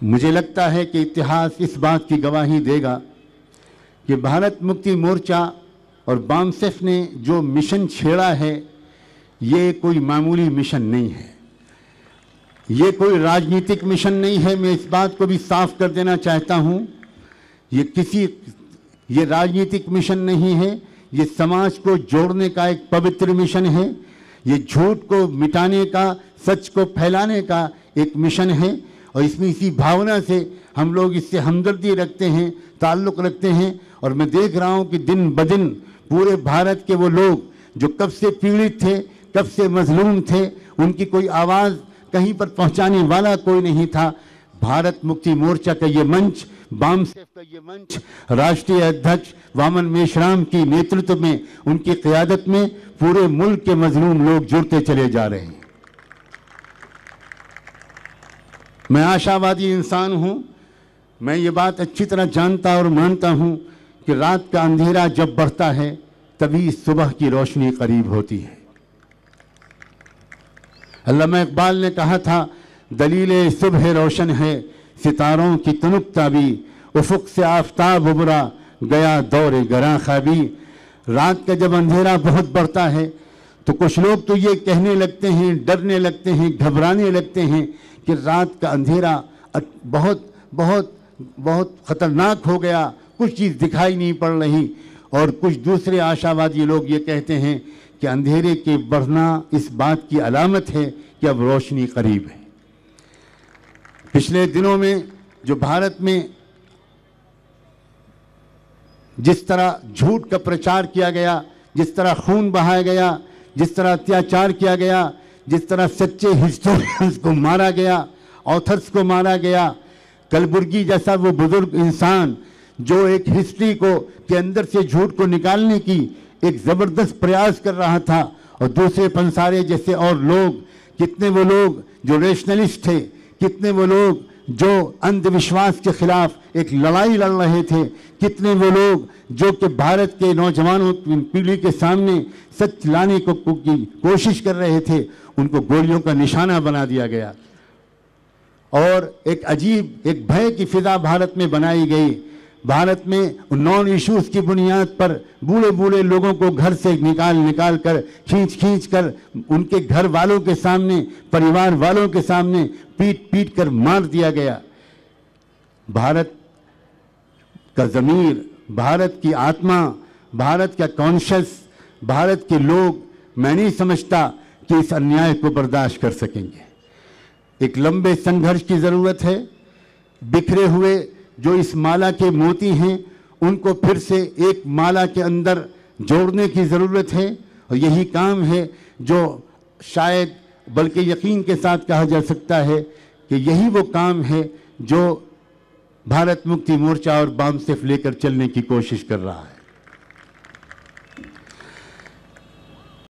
मुझे लगता है कि इतिहास इस बात की गवाही देगा कि भारत मुक्ति मोर्चा और बामसेफ ने जो मिशन छेड़ा है, ये कोई मामूली मिशन नहीं है, ये कोई राजनीतिक मिशन नहीं है। मैं इस बात को भी साफ कर देना चाहता हूँ, ये राजनीतिक मिशन नहीं है, ये समाज को जोड़ने का एक पवित्र मिशन है, ये झूठ को मिटाने का, सच को फैलाने का एक मिशन है। और इसमें इसी भावना से हम लोग इससे हमदर्दी रखते हैं, ताल्लुक़ रखते हैं। और मैं देख रहा हूँ कि दिन ब दिन पूरे भारत के वो लोग जो कब से पीड़ित थे, कब से मजलूम थे, उनकी कोई आवाज़ कहीं पर पहुँचाने वाला कोई नहीं था। भारत मुक्ति मोर्चा का ये मंच, बामसेफ का ये मंच, राष्ट्रीय अध्यक्ष वामन मेश्राम की नेतृत्व में, उनकी क़यादत में पूरे मुल्क के मजलूम लोग जुड़ते चले जा रहे हैं। मैं आशावादी इंसान हूँ। मैं ये बात अच्छी तरह जानता और मानता हूँ कि रात का अंधेरा जब बढ़ता है तभी सुबह की रोशनी करीब होती है। अल्लामा इकबाल ने कहा था, दलील सुबह रोशन है सितारों की तुनुक ताबी, उफुक से आफताब उबरा गया दौरे गरा ख्वाबी। रात का जब अंधेरा बहुत बढ़ता है तो कुछ लोग तो ये कहने लगते हैं, डरने लगते हैं, घबराने लगते हैं कि रात का अंधेरा बहुत बहुत बहुत ख़तरनाक हो गया, कुछ चीज़ दिखाई नहीं पड़ रही। और कुछ दूसरे आशावादी लोग ये कहते हैं कि अंधेरे के बढ़ना इस बात की अलामत है कि अब रोशनी करीब है। पिछले दिनों में जो भारत में जिस तरह झूठ का प्रचार किया गया, जिस तरह खून बहाया गया, जिस तरह अत्याचार किया गया, जिस तरह सच्चे हिस्टोरियंस को मारा गया, ऑथर्स को मारा गया, कलबुर्गी जैसा वो बुजुर्ग इंसान जो एक हिस्ट्री को के अंदर से झूठ को निकालने की एक ज़बरदस्त प्रयास कर रहा था, और दूसरे पंसारे जैसे और लोग, कितने वो लोग जो रेशनलिस्ट थे, कितने वो लोग जो अंधविश्वास के खिलाफ एक लड़ाई लड़ रहे थे, कितने वो लोग जो कि भारत के नौजवानों पीढ़ी के सामने सच लाने को की कोशिश कर रहे थे, उनको गोलियों का निशाना बना दिया गया। और एक अजीब, एक भय की फिजा भारत में बनाई गई। भारत में नॉन इश्यूज़ की बुनियाद पर बूढ़े बूढ़े लोगों को घर से निकाल कर, खींच कर उनके घर वालों के सामने, परिवार वालों के सामने पीट कर मार दिया गया। भारत का ज़मीर, भारत की आत्मा, भारत का कॉन्शियस, भारत के लोग, मैं नहीं समझता कि इस अन्याय को बर्दाश्त कर सकेंगे। एक लंबे संघर्ष की ज़रूरत है। बिखरे हुए जो इस माला के मोती हैं, उनको फिर से एक माला के अंदर जोड़ने की ज़रूरत है। और यही काम है जो शायद, बल्कि यकीन के साथ कहा जा सकता है कि यही वो काम है जो भारत मुक्ति मोर्चा और बामसेफ लेकर चलने की कोशिश कर रहा है।